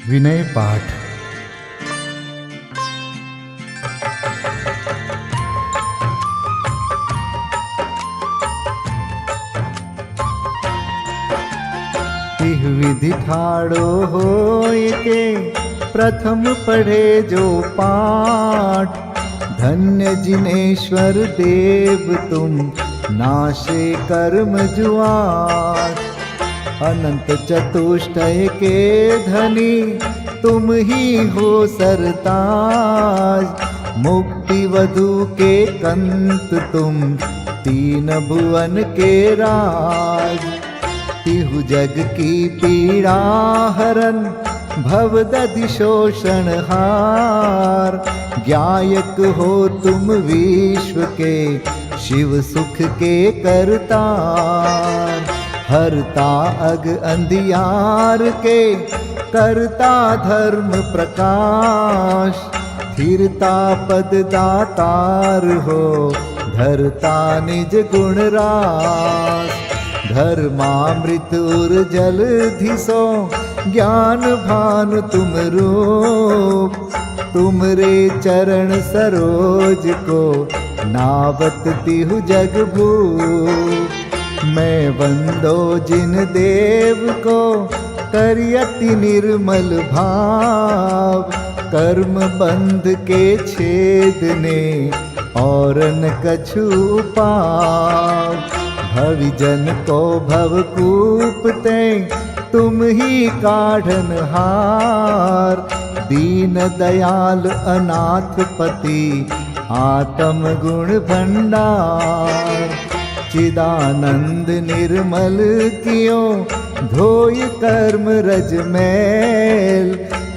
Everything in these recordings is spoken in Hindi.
विनय पाठ। तिह विधि ठाड़ो होय के प्रथम पढ़े जो पाठ। धन्य जिनेश्वर देव तुम नाशे कर्म जुआट। अनंत चतुष्टय के धनी तुम ही हो सरताज। मुक्ति वधु के कंत तुम तीन भुवन के राज। तिहु जग की पीड़ा हरन भवदधि शोषण हार। ज्ञायक हो तुम विश्व के शिव सुख के करतार। हरता अग अंधियार के करता धर्म प्रकाश। स्थिरता पद दातार हो धरता निज गुण रास। धर्मामृत उर जल धिसो ज्ञान भानु तुम रूप। तुमरे चरण सरोज को नावत तिहु जग भूप। मैं वंदो जिन देव को करियति निर्मल भाव। कर्म बंध के छेदने और न कछु पाव। भविजन को भवकूपते तुम ही काढ़न हार। दीन दयाल अनाथ पति आत्म गुण भंडार। चिदानंद निर्मल कियो धोय कर्म रज मैल।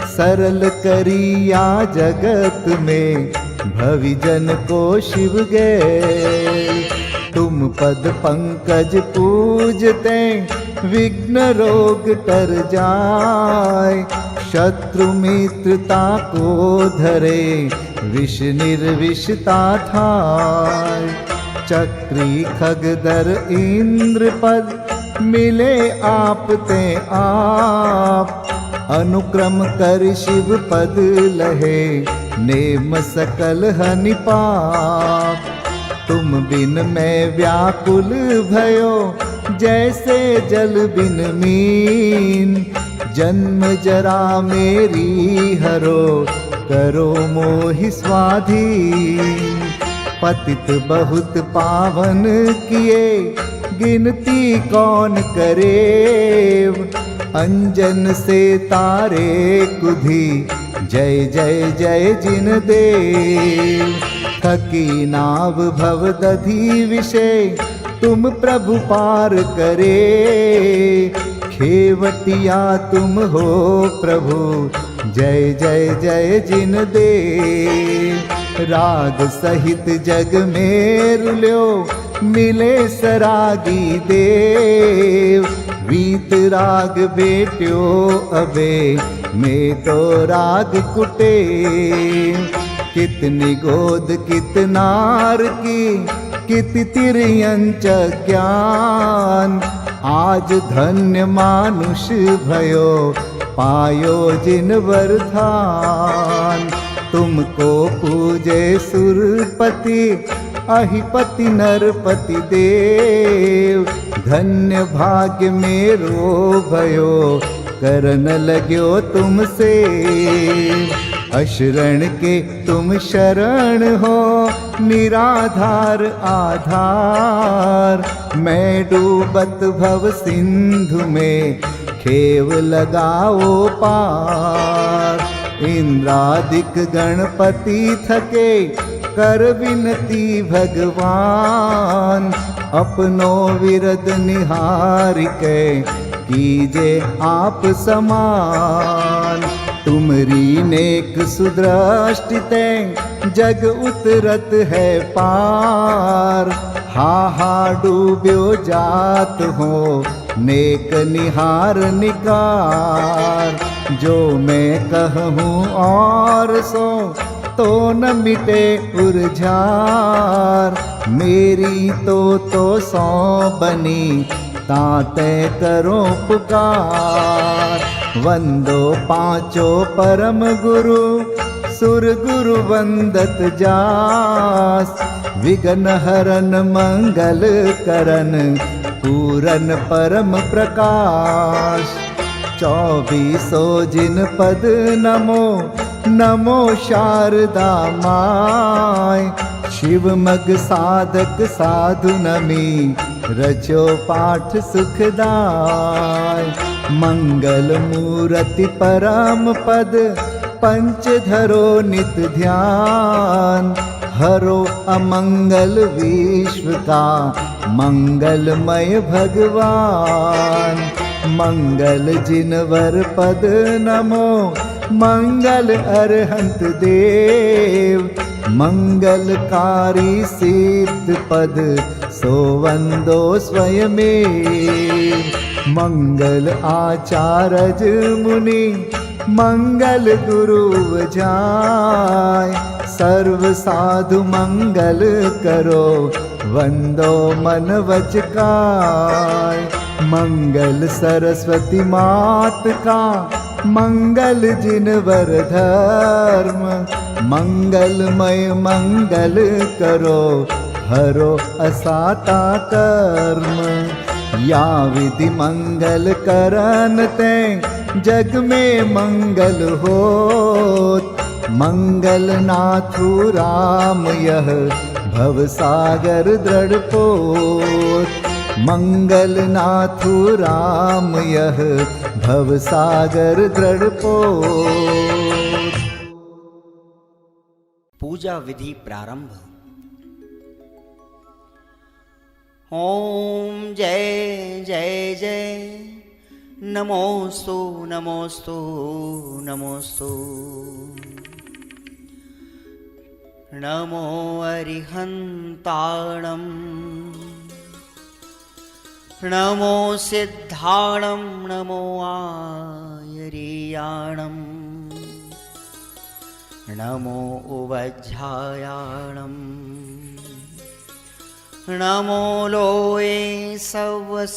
सरल करिया जगत में भविजन को शिव गैल। तुम पद पंकज पूजते विघ्न रोग तर जाय। शत्रु मित्रता को धरे विष निर्विषता थाय। चक्री खगदर इंद्र पद मिले आप ते आप। अनुक्रम कर शिव पद लहे नेम सकल हनि पाप। तुम बिन मैं व्याकुल भयो जैसे जल बिन मीन। जन्म जरा मेरी हरो करो मोहि स्वाधीन। पतित बहुत पावन किए गिनती कौन करे। अंजन से तारे कुधी जय जय जय जिन देव। थकी नाव भवदधि विषय तुम प्रभु पार करे। खेवटिया तुम हो प्रभु जय जय जय जिन देव। राग सहित जग में रुल्यो मिले सरागी देव। वीत राग बेट्यो अबे में तो राग कुटे। कितनी गोद कितनार की कित तिर्यंच ज्ञान। आज धन्य मानुष भयो पायो जिन वरदान। तुमको पूजे सुरपति अहिपति नरपति देव। धन्य भाग्य मेरो भयो करन लग्यो तुमसे। अशरण के तुम शरण हो निराधार आधार। मैं डूबत भव सिंधु में खेव लगाओ पार। इंद्रादिक गणपति थके कर विनती भगवान। अपनो विरद निहार के कीजे आप समान। तुमरी नेक सुदृष्टिते जग उतरत है पार। हा डूब्यो जात हो नेक निहार निकार। जो मैं कहूँ और सो तो न मिटे उर्जार। मेरी तो सौ बनी ताते करो पुकार। वंदो पांचों परम गुरु सुर गुरु वंदत जास। विघ्न हरन मंगल करन पूरन परम प्रकाश। 24 जिन पद नमो नमो शारदा माय। शिव मग साधक साधु नमी रचो पाठ सुखदाय। मंगल मूर्ति परम पद पंच धरो नित ध्यान। हरो अमंगल विश्व का मंगलमय भगवान। मंगल जिनवर पद नमो मंगल अरहंत देव। मंगलकारी सिद्ध पद सोवंदो स्वयमेव। मंगल आचारज मुनि मंगल गुरु जाय। सर्व साधु मंगल करो वंदो मन वच काय। मंगल सरस्वती मात का मंगल जिनवर धर्म। मंगलमय मंगल करो हरो असाता कर्म। या विधि मंगल करन ते जग में मंगल होत। मंगल नाथु राम यह भव सागर दृढ़ पोत। मंगल नाथु राम यह भव सागर दृढ़ पोत। पूजा विधि प्रारंभ। ओम जय जय जय नमोस्तु नमोस्तु नमोस्तु। नमो अरिहन्ताणं नमो सिद्धाणं नमो आयर्याणं नमो उवज्झायाणं नमो लोये सवसाहुणम्।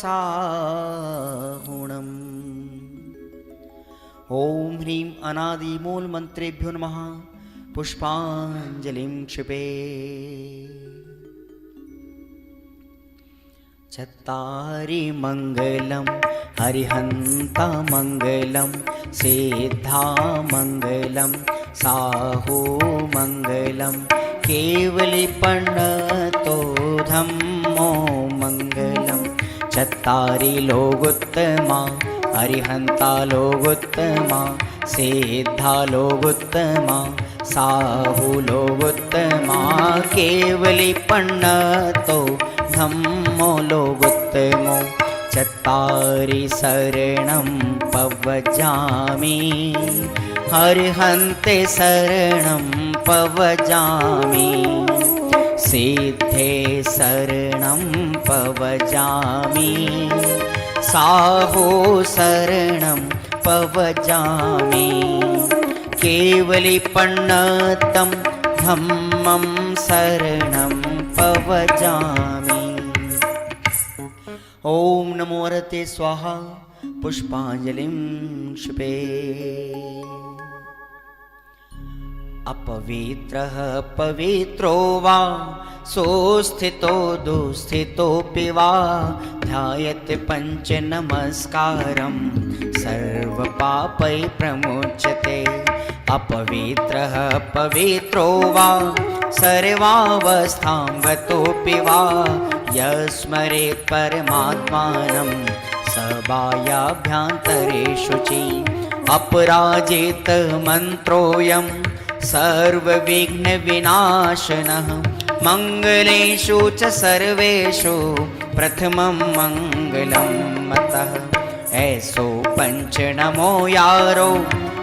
ओम ह्रीं अनादिमूल मंत्रेभ्यो नमः। पुष्पांजलिं क्षिपे। चत्तारि मंगलम हरिहंता मंगलम सिद्धा मंगलम साहू मंगलम केवलिपन्नतो धम्मो मंगलम। चत्तारि लोगोत्तमा हरिहंता लोगोत्तमा सिद्धा लोगोत्तमा साहू लोगोत्तमा केवलिपन्नतो धम्मो लोगोत्तमो। चत्तारि शरणं पवजामि हरिहन्ते शरणं पवजामि। सिद्धे शरणं पवजामि साहो शरणं पवजामि। केवलिपन्नतं धम्मं शरणं पवजामि। ओम नमो हरते स्वाहा। पुष्पांजलिं क्षिपे। अपवित्रः पवित्रो वा सोस्थितो दुस्थितोऽपि वा ध्यायते पंच नमस्कारं सर्वपापै प्रमुच्यते। अपवित्रः पवित्रो वा सर्वावस्थां गतोऽपि वा यस्मरेत् परमात्मानं सबाह्याभ्यन्तरे शुचि। अपराजित मन्त्रोऽयं सर्वविघ्नविनाशनः मंगलेषु च सर्वेषु प्रथमं मंगलं मतः। ऐसो पंच नमो यारो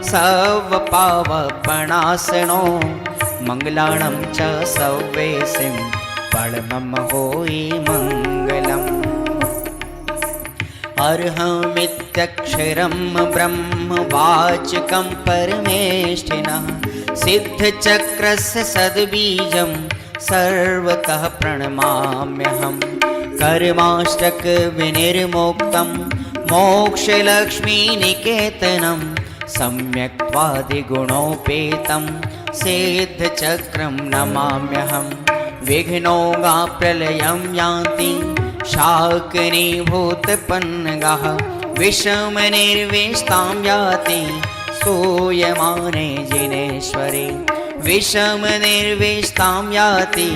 सर्वपावपणासनो मंगलाणं च सव्वेसिं परमं होई मंगलम्। अर्हमित्यक्षरं ब्रह्म वाचकं परमेष्ठिनः सिद्धचक्रस्य सद्बीजं सर्वतः प्रणमाम्यहम्। कर्माष्टक विनिर्मुक्तं मोक्षलक्ष्मीनिकेतनं सम्यक्त्वादिगुणोपेतं सिद्धचक्रं नमाम्यहं। विघ्नौघाप्रलयं यान्ति शाकिनीभूतपन्नगाः, विषमनिर्विष्टां याति स्तूयमाने जिनेश्वरे। विषमनिर्विष्टां याति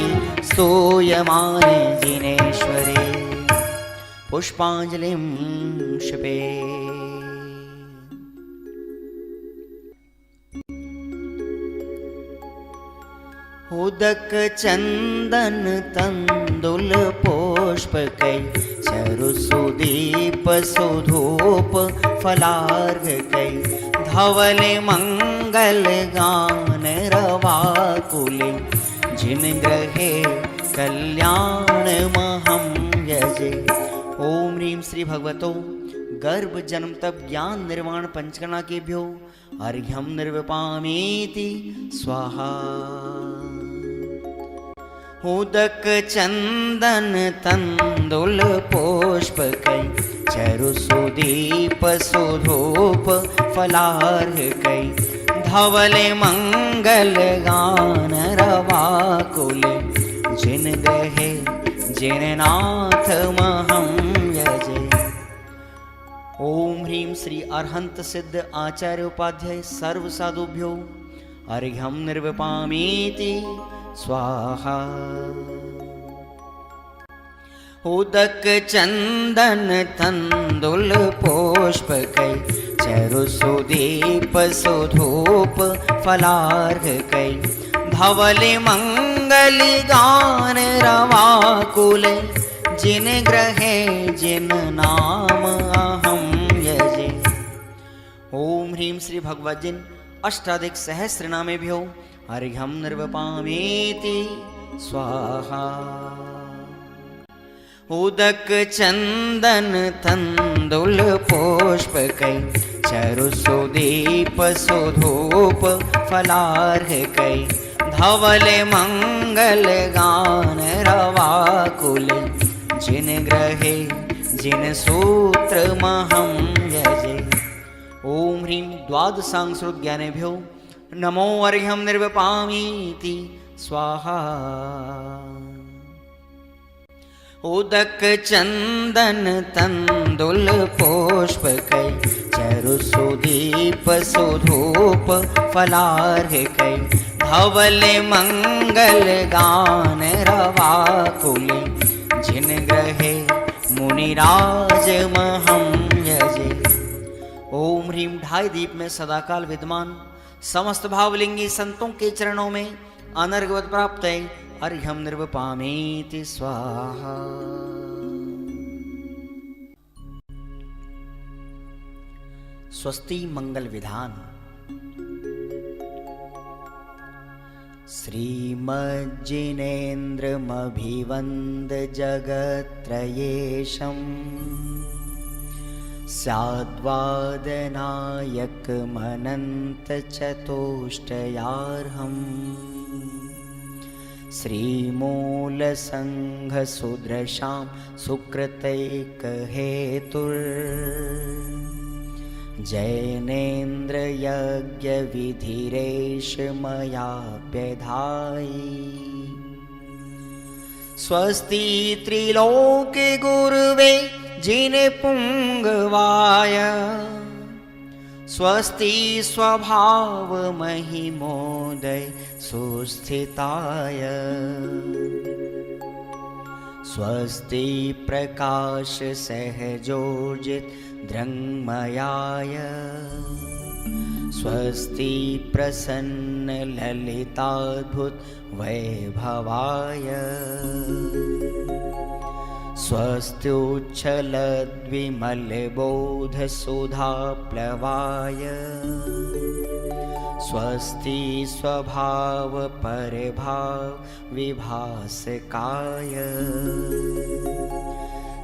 स्तूयमाने जिनेश्वरे। पुष्पाञ्जलिं क्षिपे। उदक चंदन तंदुल पुष्पकै चरुसुदीप सुधूप फलार्घकै धवल मंगल गान रवाकुले जिन ग्रहे कल्याण महं यजे। ओम ह्रीं श्री भगवतो गर्भ जन्म तप ज्ञान निर्वाण पंचकर्णा केभ्यो अर्घ्यं निर्विपामीति स्वाहा। उदक चंदन तंदुल पुष्पकै चरुसुदीप सुधूप फलार्घकै धवल मंगल गान रवाकुल जिन ग्रहे जिन नाथ महं यजे। ओम ह्रीं श्री अरहंत सिद्ध आचार्य उपाध्याय सर्व साधुभ्यो अर्घ्यं निर्विपामीति स्वाहा। उदक चंदन तंदुल पुष्पकै चरुसुदीप सुधूप फलार्घकै धवल मंगल गान रवाकुल जिन ग्रहे जिन नाम अहं यजे। ओम ह्रीं श्री भगवद्जिन अष्टाधिक सहस्र नामेभ्यो अर्घ्यं निर्विपामीति स्वाहा। उदक चंदन तंदुल पुष्पकै चरुसुदीप सुधूप फलार्घकै धवल मंगल गान रवाकुल जिन ग्रहे जिन सूत्र महं यजे। ओम ह्रीं द्वादशांग ज्ञानेभ्यो नमो अर्घ्यं निर्विपामीति स्वाहा। उदक चंदन तंदुल पुष्पकै चरुसुदीप सुधूप फलार्घकै धवल मंगल गान रवाकुल जिन ग्रहे मुनिराज महं यजे। ओम ह्रीं ढाई दीप में सदाकाल विद्यमान समस्त भावलिंगी संतों के चरणों में अनर्घवत प्राप्त है अर्घ्यं निर्विपामीति स्वाहा। स्वस्ति मंगल विधान। श्रीमज्जिनेन्द्रमभिवन्द जगत्त्रयेशम् स्याद्वादनायकमनन्तचतुष्टयार्हम् श्रीमूलसङ्घसुदृशां सुकृतैकहेतुर् जैनेन्द्रयज्ञविधिरेष मयाप्यधायि। स्वस्ति त्रिलोके गुरुवे जिनपुङ्गवाय स्वस्ति स्वभाव महिमोदय सुस्थिताय स्वस्ति प्रकाश सहजोजित दृङ्मयाय स्वस्ति प्रसन्न ललिताद्भुत वैभवाय स्वस्त्युच्छलद्विमलबोधसुधाप्लवाय स्वस्ति स्वभाव परभाव विभासकाय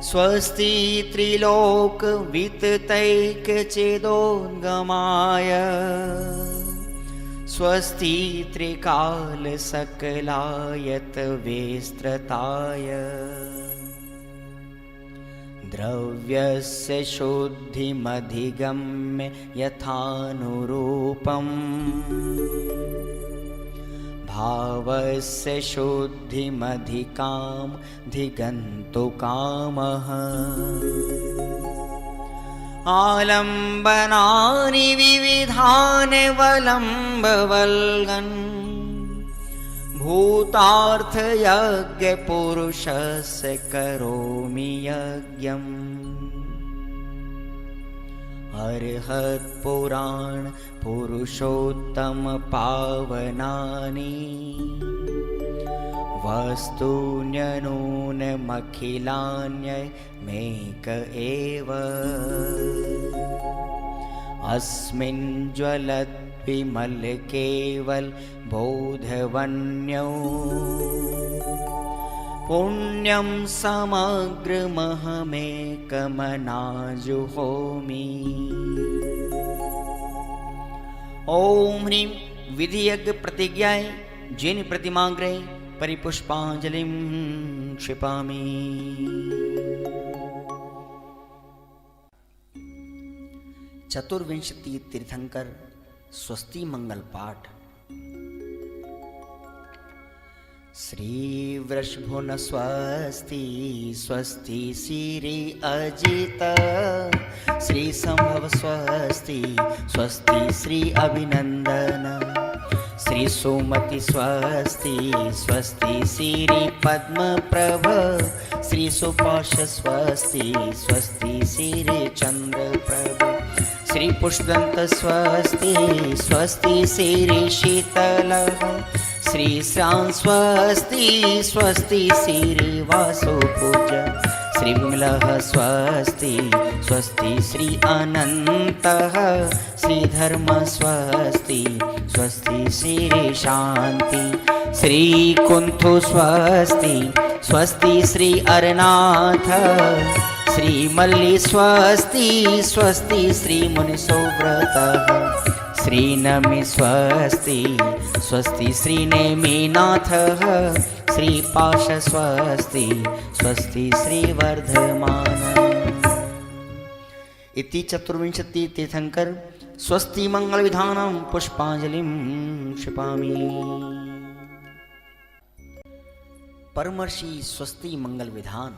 स्वस्ति त्रिलोक विततैकचेदोद्गमाय स्वस्ति त्रिकाल सकलायत विस्तृताय द्रव्यस्य शुद्धिमधिगम्य यथानुरूपम् भावस्य शुद्धिमधिकाम् धिगन्तु कामः आलम्बनानि विविधानि वलम्बवल्गन् भूतार्थयज्ञपुरुषस्य करोमि यज्ञम् अर्हत्पुराण पुरुषोत्तम पावनानि वस्तून्यनूनमखिलान्यमेक एव अस्मिन् ज्वलद्विमल केवल बोधवन्यो पुण्यं समग्रमहमेकमनाजुहोमि। ओम ह्रीं विधियज्ञ प्रतिज्ञाय जिन प्रतिमाग्रे परिपुष्पांजलिं क्षिपामि। चतुर्विंशति तीर्थंकर स्वस्ति मंगल पाठ। श्री वृषभुन स्वस्ति स्वस्ति श्री अजित श्री संभव स्वस्ति स्वस्ति श्री अभिनंदन श्री सुमति स्वस्ति स्वस्ति श्री पद्म प्रभ श्री सुपाश स्वस्ति स्वस्ति श्री चंद्र प्रभ श्री पुष्पदंत स्वस्ति स्वस्ति श्री शीतल श्री श्याम स्वस्ति स्वस्ति श्री वासुपूज श्री विमलः स्वस्ति स्वस्ति श्री अनन्तः श्री धर्म स्वस्ति स्वस्ति श्री शांति श्री कुंथु स्वस्ति स्वस्ति श्री अरनाथ श्री मल्ली स्वस्ति स्वस्ति श्री मुनिसोव्रतः श्री नमि स्वस्ति स्वस्ति श्री नेमिनाथः श्री पाश स्वस्ति स्वस्ति श्री वर्धमान। इति चतुर्विंशति तीर्थंकर स्वस्ति मंगल विधानं पुष्पांजलिं क्षिपामि। परमर्षि स्वस्ति मंगल विधान।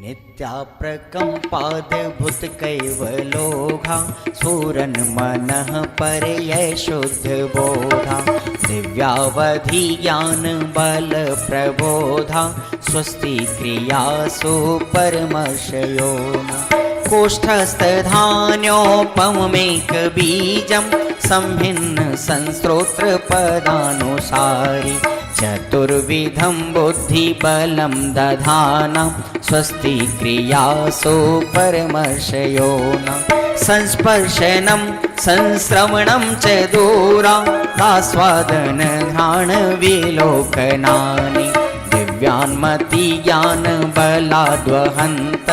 नित्याप्रकम्पाद्भुत कैवलोघा सूरन मनः परयै शुद्ध बोधा दिव्यावधि ज्ञान बल प्रबोधा स्वस्ति क्रियासु परमर्षयोना कोष्ठस्थधान्योपमेक बीजं संभिन्न संस्रोत्र पदानुसारि चतुर्विधं बुद्धिबलं दधाना स्वस्ति क्रियासु परमर्षयोना संस्पर्शनं संश्रवणं च दूरादास्वादन घ्राण विलोकनानि दिव्यान्मति ज्ञान बलाद्वहन्त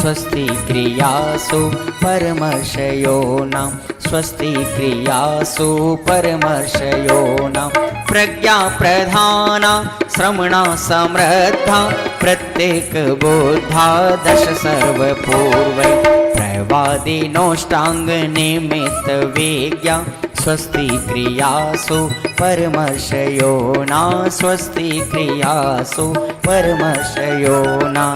स्वस्ति क्रियासु परमर्षयोना स्वस्ति क्रियासु परमर्षयोना प्रज्ञा प्रधाना श्रवणा समृद्धा प्रत्येक बोधा दश सर्वपूर्वै प्रवादिनोष्टांग निमित्त वेज्ञा स्वस्ति क्रियासु परमर्षयोना स्वस्ति क्रियासु परमर्षयोना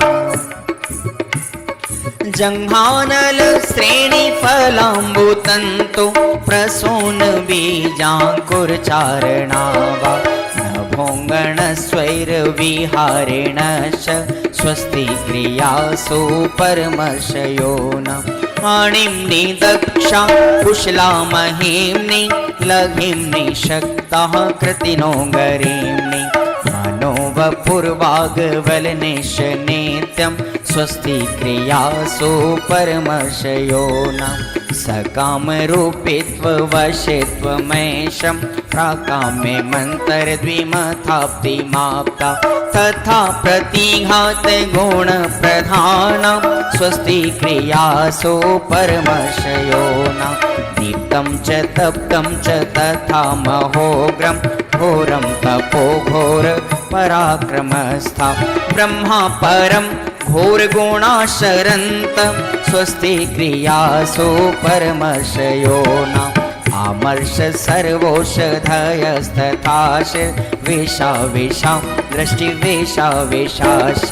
जंघानल श्रेणी फलाम्बुतंतु प्रसून बीजांकुरचारणावा नभोंगण स्वैर विहारेणश्च स्वस्ति क्रियासु परमर्षयोना आणिम्नि दक्षा कुशला महिम्नि लघिम्नि शक्ताः कृतिनो गरीम्नि मनोवपुर्वाग्वलनिश नित्यं स्वस्ति क्रियासु परमर्षयोना सकामरूपित्ववशित्वमेशं प्राकाम्ये मन्तरद्विमथाप्तिमाप्ता तथा प्रतिघात गुणप्रधानं स्वस्ति क्रियासु परमर्षयोना दीप्तं च तप्तं च तथा महोग्रं घोरं तपो घोर पराक्रमस्था ब्रह्मा परम घोर गुणाशरन्त स्वस्ति क्रियासु परमर्षयो न आमर्ष सर्वौषधयस्तथाश वेशा वेशा दृष्टि वेशा वेशाश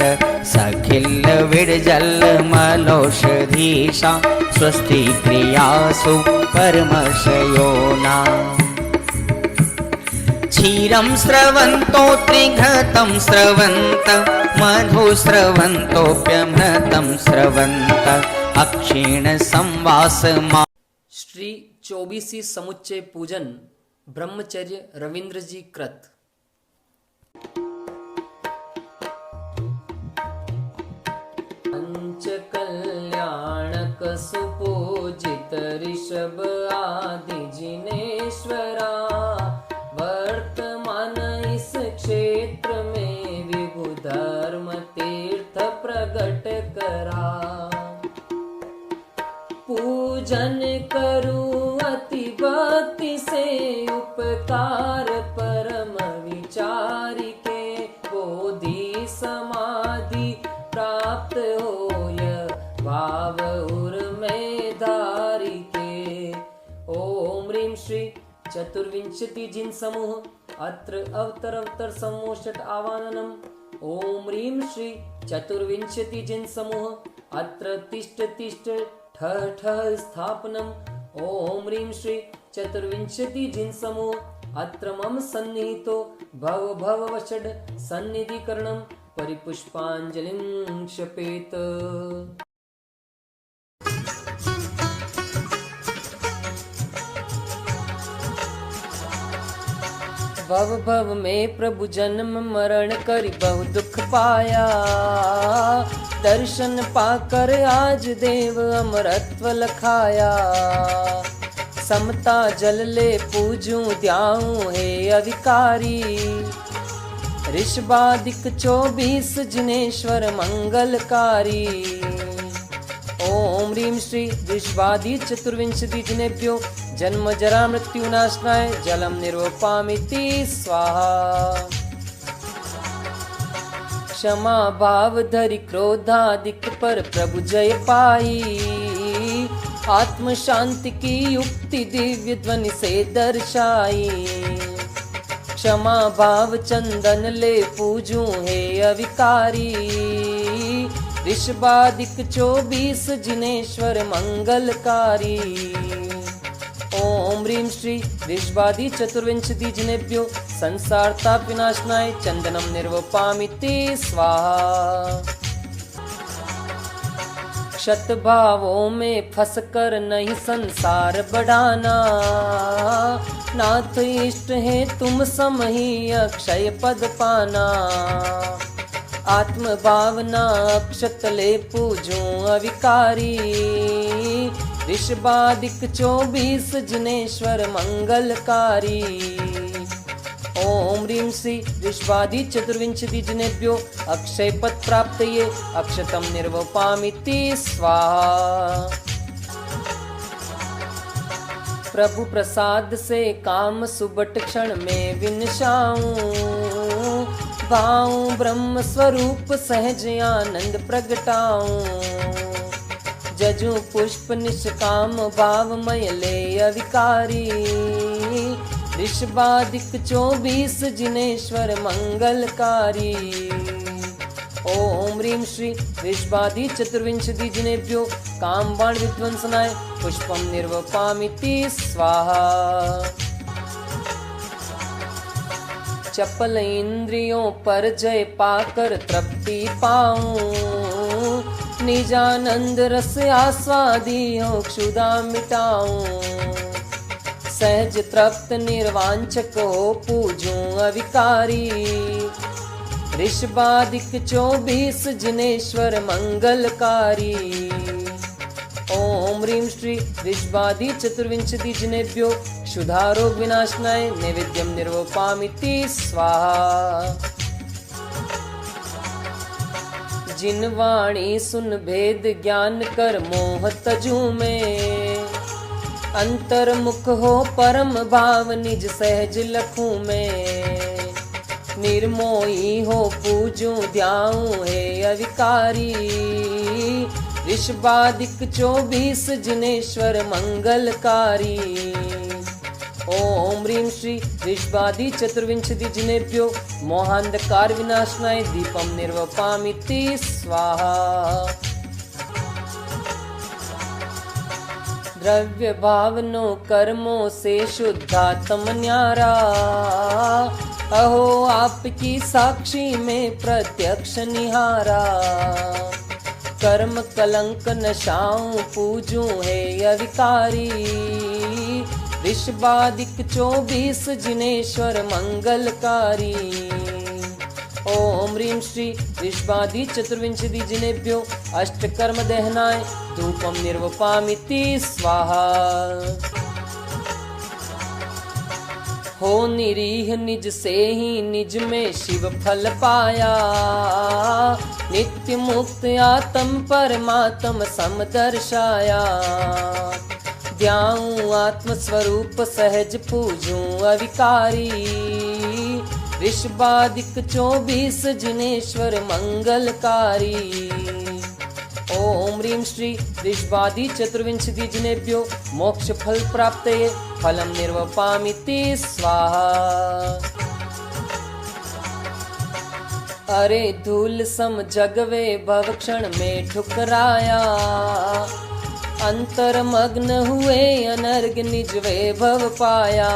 सखिल विडजल मलौषधीशा स्वस्ति क्रियासु परमर्षयो न क्षीरं स्रवन्तो त्रिघृतं स्रवन्त मधु स्रवन्तोऽप्यमृतं स्रवन्त अक्षीण संवास मा। श्री 24वीं समुच्चय पूजन ब्रह्मचर्य रविंद्र जी कृत। पंच कल्याणक सुपूजित ऋषभ आदि जिनेश्वरा वर्तमान इस क्षेत्र में विभु धर्म तीर्थ प्रगट करा। पूजन करूं अति भक्ति से उपकार परम विचारी के बोधि समाधि प्राप्त होय भाव उर में धारी के। ओम ह्रीं श्री चतुर्विंशति जिन समूह अत्र अवतर समोषट आवाहनम्। ओम ह्रीं श्री चतुर्विंशति जिन समूह अत्र तिष्ठ तिष्ठ ठः ठः स्थापनम्। ओम ह्रीं श्री चतुर्विंशति जिन समूह अत्र मम सन्निहितो भव भव वषड सन्निधिकरणं परिपुष्पाञ्जलिं क्षपेत। भव भव में प्रभु जन्म मरण करि बहु दुख पाया। दर्शन पाकर आज देव अमरत्व लखाया। समता जल ले पूजूं ध्याऊं हे अधिकारी। ऋषभादिक 24 जिनेश्वर मंगलकारी। ओम ह्रीं श्री ऋषभादि चतुर्विंशति जिनेभ्यो जन्म जरा मृत्यु नाशनाय जलम निर्वपामिति स्वाहा। क्षमा भाव धरि क्रोधादिक पर प्रभु जय पाई। आत्म शांति की युक्ति दिव्य ध्वनि से दर्शाई। क्षमा भाव चंदन ले पूजूं हे अविकारी। ऋषभादिक 24 जिनेश्वर मंगलकारी। ओम ह्रीं श्री ऋषभादि चतुर्विंशति जिनेभ्यो संसार ताप विनाशनाय चंदनम निर्वपामिति स्वाहा। क्षत भावों में फंस कर नहीं संसार बढ़ाना। नाथ इष्ट है तुम सम ही अक्षय पद पाना। आत्म भावना अक्षत ले पूजूं अविकारी। ऋषभादिक 24 जिनेश्वर मंगलकारी। ओम ह्रीं श्री ऋषभादि चतुर्विंशति जिनेभ्यो अक्षय पद प्राप्त ये अक्षतम निर्वपामिति स्वाहा। प्रभु प्रसाद से काम सुबट क्षण में विनशाऊं। भाऊं ब्रह्म स्वरूप सहज आनंद प्रगटाऊं। जजू पुष्प निष्काम भावमय ले अविकारी। ऋषभादिक 24 जिनेश्वर मंगलकारी। ओम ह्रीं श्री ऋषभादि चतुर्विंशति जिनेभ्यो काम बाण विध्वंसनाय पुष्पम निर्वपामिति स्वाहा। चपल इंद्रियों पर जय पाकर तृप्ति पाऊं। निजानंद रस आस्वादी हो क्षुधा मिटाऊं। सहज तृप्त निर्वांचक हो पूजूं अविकारी। ऋषभादिक 24 जिनेश्वर मंगलकारी। ओम ह्रीं श्री ऋषभादि चतुर्विंशति जिनेभ्यो क्षुधा रोग विनाशनाय नैवेद्यम निर्वपामिति स्वाहा। जिन वाणी सुन भेद ज्ञान कर मोह तजू में। अंतर्मुख हो परम भाव निज सहज लखूं में। निर्मोही हो पूजूं ध्याऊं हे अविकारी। ऋषभादिक 24 जिनेश्वर मंगलकारी। ओम ह्रीं श्री ऋषभादि चतुर्विंशति जिनेभ्यो मोहांधकार विनाशनाय दीपम निर्वपामिति स्वाहा। द्रव्य भावनो कर्मों से शुद्धात्म न्यारा। अहो आपकी साक्षी में प्रत्यक्ष निहारा। कर्म कलंक नशाऊं पूजूं हे अविकारी। ऋषभादिक 24 जिनेश्वर मंगलकारी। ओम ह्रीं श्री ऋषभादि चतुर्विंशति जिनेभ्यो अष्टकर्म दहनाय धूपम निर्वपामिति स्वाहा। हो निरीह निज से ही निज में शिव फल पाया। नित्य मुक्त आत्म परमात्म सम दर्शाया। ध्याऊं आत्म स्वरूप सहज पूजूं अविकारी। ऋषभादिक 24 जिनेश्वर मंगलकारी। ओम ह्रीं श्री ऋषभादि चतुर्विंशति जिनेभ्यो मोक्ष फल प्राप्तये फलम निर्वपामिति स्वाहा। अरे धूल सम जगवे भव क्षण में ठुकराया। अंतर्मग्न हुए अनर्ग निज वैभव पाया।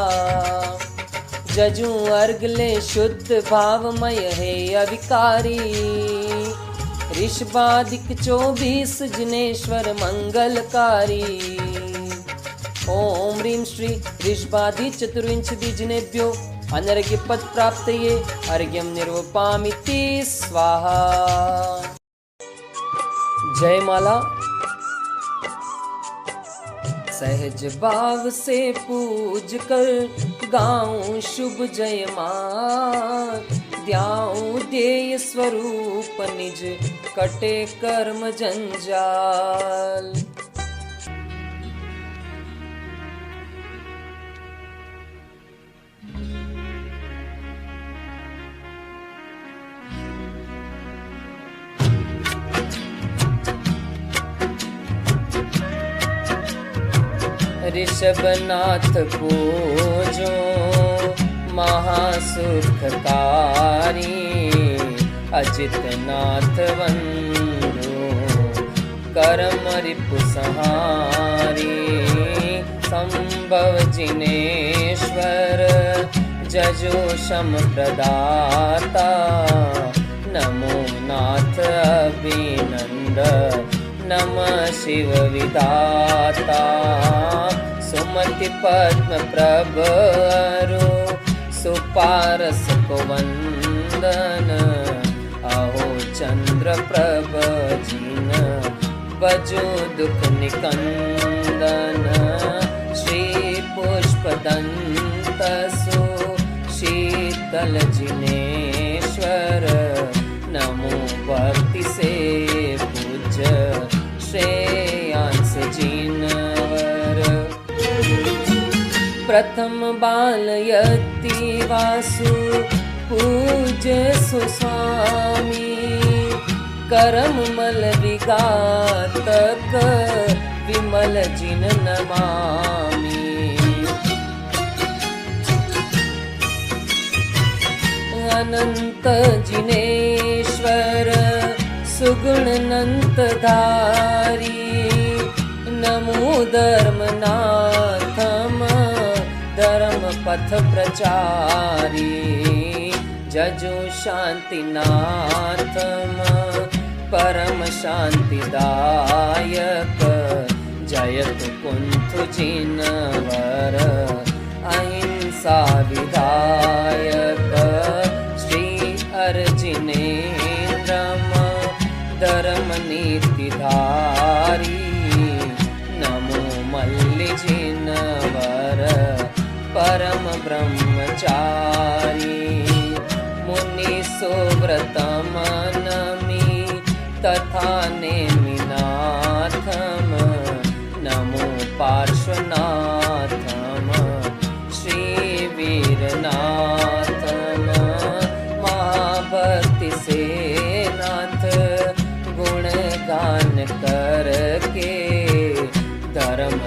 जजू अर्घ ले शुद्ध भावमय है अविकारी। ऋषभादिक 24 जिनेश्वर मंगलकारी। ओम ह्रीं श्री ऋषभादि चतुर्विंशति जिनेभ्यो अनर्घ्य पद प्राप्तये अर्घ्यम निर्वपामिति स्वाहा। जय माला। सहज भाव से पूज कर गाऊं शुभ जयमान। ध्याऊं ध्येय स्वरूप निज कटे कर्म जंजाल। ऋषभनाथ पूजो महासुखकारी। अजितनाथ वंदो करम रिपु संहारी। संभव जिनेश्वर जजो शम प्रदाता। नमो नाथ अभिनंद नमः शिव विधाता। सुमति पद्म प्रभ अरु सुपारस को वंदन। अहो चंद्र प्रभ जिन बजो दुख निकंदन। श्री पुष्प दंत सु शीतल जिनेश्वर। नमो भक्ति से पूज्य श्रेयांस जिनवर। प्रथम बालयति वासु पूज्य सुस्वामी। करम मल विघातक विमल जिन नमामि। अनंत जिनेश्वर सुगुण अनंत धारी। नमो धर्मनाथम धर्म पथ प्रचारी। जजो शांतिनाथम परम शांतिदायक। जयत कुंथु जिनवर अहिंसा विधायक। श्री अर्जिनेन्द्रम धर्म नीतिधारी। नमो मल्लि जिनवर परम ब्रह्मचारी। मुनि सुव्रतम नमि तथा नेमिनाथम। नमो पार्श्वनाथम श्री वीरनाथम।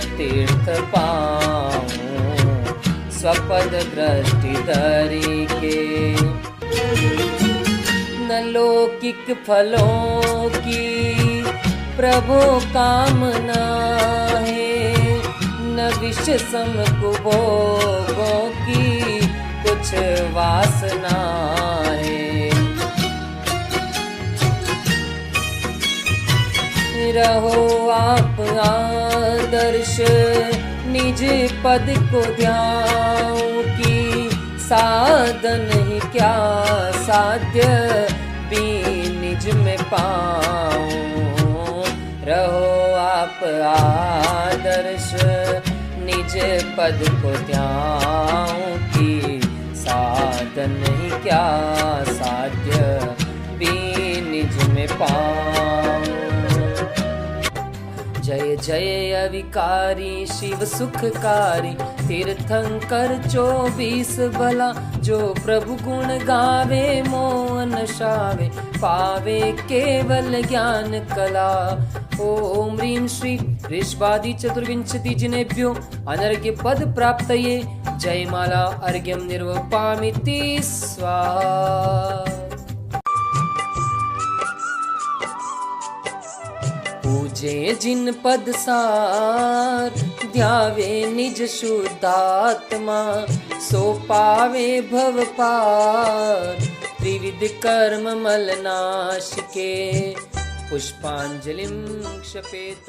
तीर्थ पाऊं स्वपद दृष्टि धरि के। न लौकिक फलों की प्रभु कामना है, न विष सम कुभोगों की कुछ वासना है। रहो आप आदर्श निज पद को ध्याऊं की, साधन ही क्या साध्य भी निज में पाऊं। रहो आप आदर्श निज पद को ध्याऊं की, साधन ही क्या साध्य भी निज में पाऊं। जय जय अविकारी शिव सुखकारी, तीर्थंकर 24 भला। जो प्रभु गुण गावे मोहन शावे, पावे केवल ज्ञान कला। ओम ह्रीं श्री ऋषभादि चतुर्विंशति जिनेभ्यो अनर्घ्य पद प्राप्तये, जयमाला अर्घ्यं निर्वपामिति स्वाहा। पूजे जिन पद सार, ध्यावे निज शुद्धात्मा। सो पावे भव पार, त्रिविध कर्म मल नाश के। पुष्पांजलिं क्षपेत।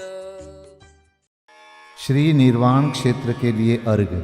श्री निर्वाण क्षेत्र के लिए अर्घ्य।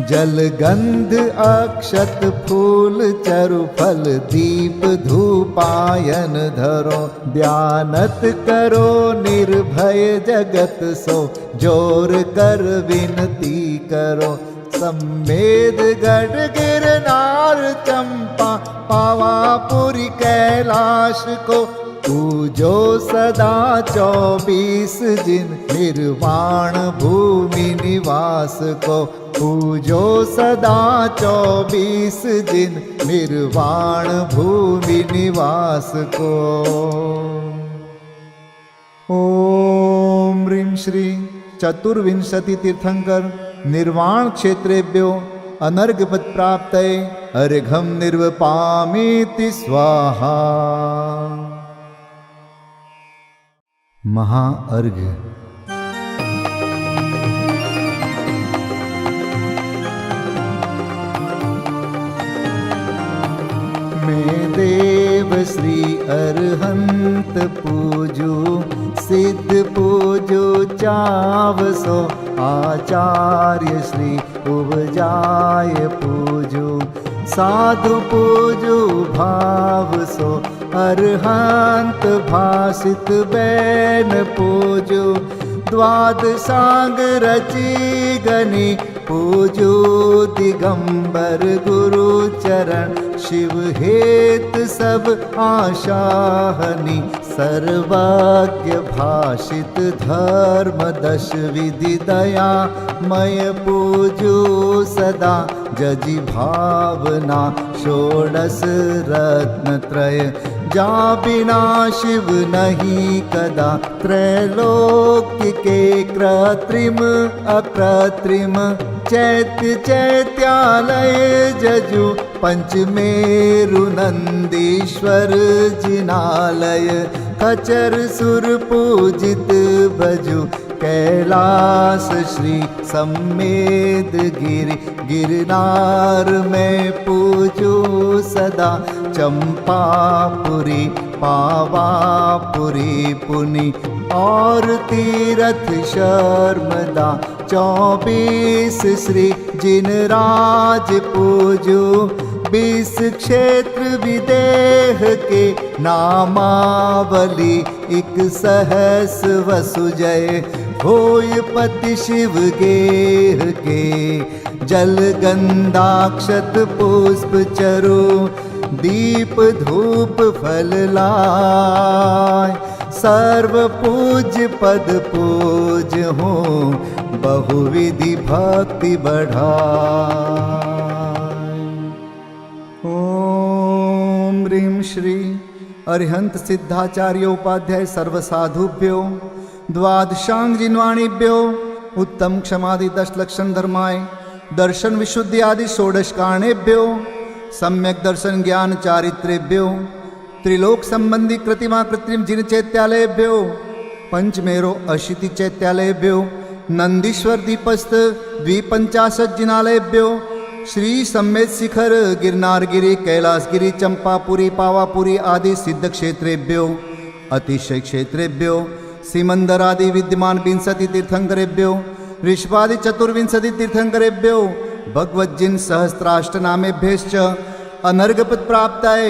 जल गंध अक्षत फूल चरु फल दीप धूपायन धरो। ध्यानत करो निर्भय जगत सो, जोर कर विनती करो। सम्मेद गढ़ गिरनार चंपा, पावापुरी कैलाश को। पूजो सदा 24 जिन, निर्वाण भूमि निवास को। पूजो सदा 24 जिन, निर्वाण भूमि निवास को। ओम ह्रीं श्री चतुर्विंशति तीर्थंकर निर्वाण क्षेत्रेभ्यो अनर्घ्यपद प्राप्तये अर्घ्यं निर्वपामीति स्वाहा। महाअर्घ्य। मैं देव श्री अरहंत पूजू, सिद्ध पूजू चावसो। आचार्य श्री उपजाय पूजू, साधु पूजू भाव सो। अरहंत भासित बैन पूजू, द्वादशांग रची गनी। पूजू दिगंबर गुरु चरण, शिव हेत सब आशाहनी। सर्वज्ञ भाषित धर्म 10 विधि दया मय। पूजू सदा जजी भावना, षोडश रत्न त्रय। जा बिना शिव नहीं कदा, त्रैलोक्य के कृत्रिम अकृत्रिम। चैत्य चैत्यालय जजु, पंचमेरु नंदीश्वर जिनालय। खचर सुर पूजित भजु, कैलास श्री सम्मेद गिरि। गिरनार में पूजू सदा, चंपापुरी पावापुरी पुनि। और तीरथ शर्मदा 24 श्री जिनराज पूजू। 20 क्षेत्र विदेह के नामावली। 1 सहस वसुजय होय पति शिव गेह के। जल गंधाक्षत पुष्प चरु, दीप धूप फल लाय। सर्व पूज पद पूज हो, बहुविधि भक्ति बढ़ाए। ओम ह्रीं श्री अरिहंत सिद्धाचार्य उपाध्याय सर्वसाधुभ्यो द्वादशांग जिन्वाणीभ्यो उत्तम क्षमादि 10 लक्षण धर्माय दर्शन विशुद्धि आदि षोडश कारणेभ्यो सम्यक दर्शन ज्ञान चारित्रेभ्यो त्रिलोक संबंधी कृतिमा कृत्रिम जिन चैत्यालयेभ्यो पंचमेरो अशीति चैत्यालयेभ्यो नंदीश्वर दीपस्थ द्विपंचाशत जिनालयेभ्यो श्री सम्मेत शिखर गिरनारगिरी कैलासगिरी चंपापुरी पावापुरी आदि सिद्ध क्षेत्रेभ्यो अतिशय क्षेत्रेभ्यो सिमंदर आदि विद्यमान 20 तीर्थंकरेभ्यो ऋषभादि 24 तीर्थंकरेभ्यो भगवज्जिन सहस्राष्टनामेभ्यश्च अनर्घपद प्राप्ताय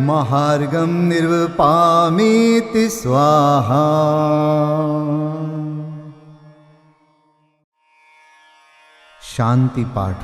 महार्गम निर्वपामीति स्वाहा। शांति पाठ।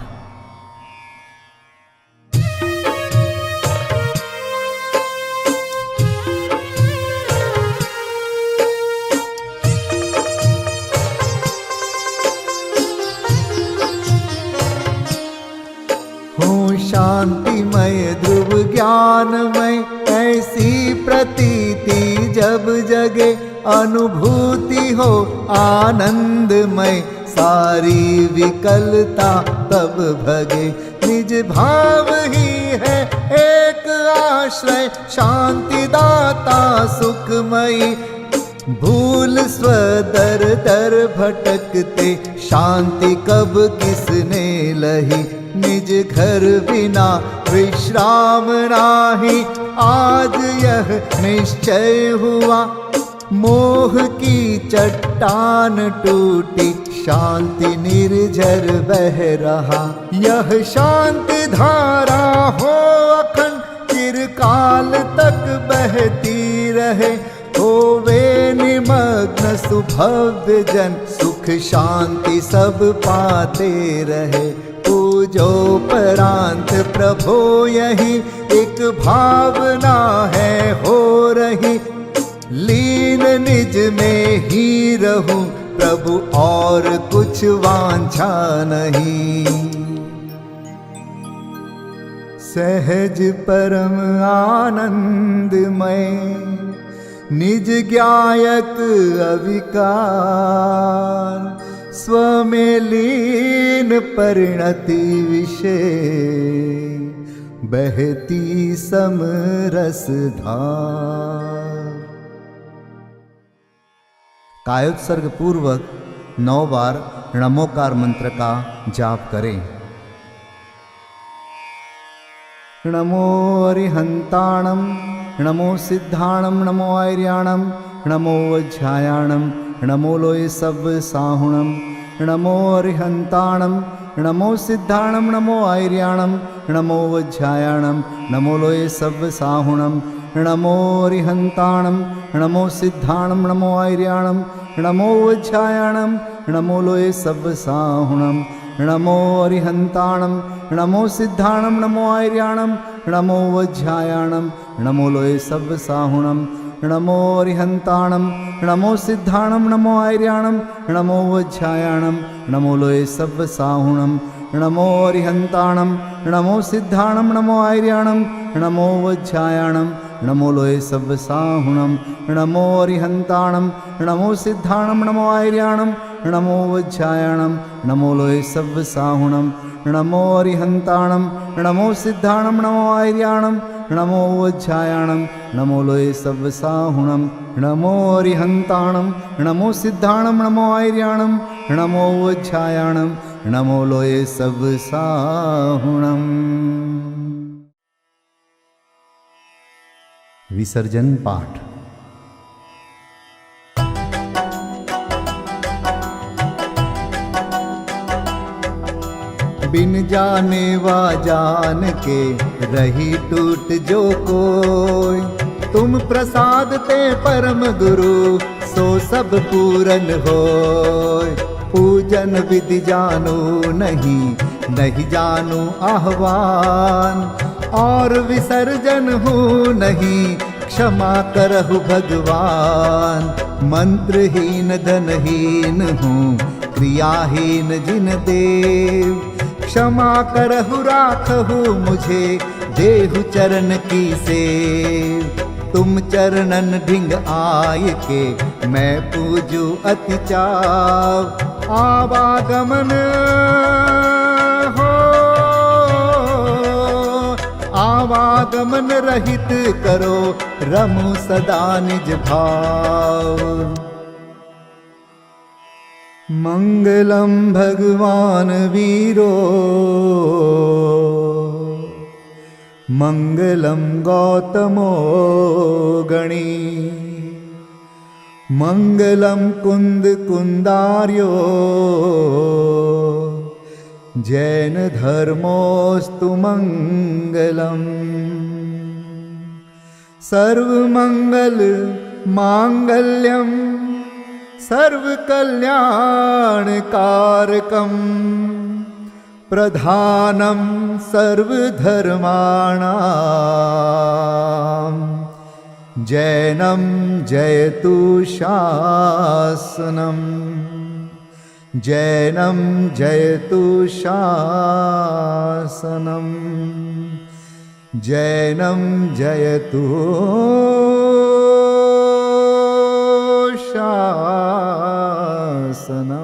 शांतिमय ध्रुव ज्ञानमय ऐसी प्रतीति जब जगे अनुभूति हो आनंदमय सारी विकलता तब भगे निज भाव ही है एक आश्रय शांति दाता सुखमयी भूल स्वदर दर भटकते शांति कब किसने लही निज घर बिना विश्राम नाही आज यह निश्चय हुआ मोह की चट्टान टूटी शांति निर्झर बह रहा यह शांति धारा हो अखंड चिरकाल तक बहती रहे होवे निमग्न सुभव्य जन सुख शांति सब पाते रहे पूजो परांत प्रभो यही एक भावना है हो रही लीन निज में ही रहूं प्रभु और कुछ वांछा नहीं सहज परम आनंदमय निज ज्ञायक अविकार स्वमें लीन परिणति विषय बहती समरस धार। कायोत्सर्ग पूर्वक 9 बार नमोकार मंत्र का जाप करें। नमो अरिहंताणं नमो सिद्धाणं नमो आर्याणं नमो वज्रायाणं नमो लोय सब साहुणं नमो अरिहंताणं नमो सिद्धाणं नमो आर्याणं नमो वज्रायाणं नमो लोय सब साहुणं नमो अरिहंताणं नमो सिद्धाणं नमो आर्याणं नमो वज्रायाणं नमो लोय सब साहुणं नमो अरिहंताणं नमो सिद्धाणं नमो आर्याणं नमो वज्रायाणं नमो लोय सब साहुणं नमो अरिहंताणं नमो सिद्धाणं नमो आर्याणं नमो वज्रायाणं नमो लोय सब साहुणं नमो अरिहंताणं नमो सिद्धाणं नमो आर्याणं नमो वज्रायाणं नमो लोय सब साहुणं नमो अरिहंताणं नमो सिद्धाणं नमो आर्याणं नमो वज्रायाणं नमो लोय सब साहुणं नमो अरिहंताणं नमो सिद्धाणं नमो आर्याणं नमो वज्रायाणं नमो लोय सब साहुणं नमो अरिहंताणं नमो सिद्धाणं नमो आर्याणं नमो वज्रायाणं नमो लोय सब साहुणं। विसर्जन पाठ। बिन जाने वा जान के रही टूट जो कोई तुम प्रसाद ते परम गुरु सो सब पूरन होय पूजन विधि जानो नहीं जानो आह्वान और विसर्जन हूँ नहीं क्षमा करहु भगवान मंत्रहीन धनहीन हूँ क्रियाहीन जिन देव। क्षमा करहु राखहु मुझे, देहु चरण की सेव। तुम चरणन ढिंग आय के, मैं पूजू अति चाव। आवागमन हो, आवागमन रहित करो, रमु सदा निज भाव। मंगलम भगवान वीरो, मंगलम गौतमो गणी। मंगलम कुंद कुंदार्यो, जैन धर्मोस्तु मंगलम। सर्वमंगल मांगल्यम, सर्वकल्याणकारकम। प्रधानं सर्वधर्माणां, जैनं जयतु शासनम्। जैनं जयतु शासनम्। जैनं जयतु शासनम्।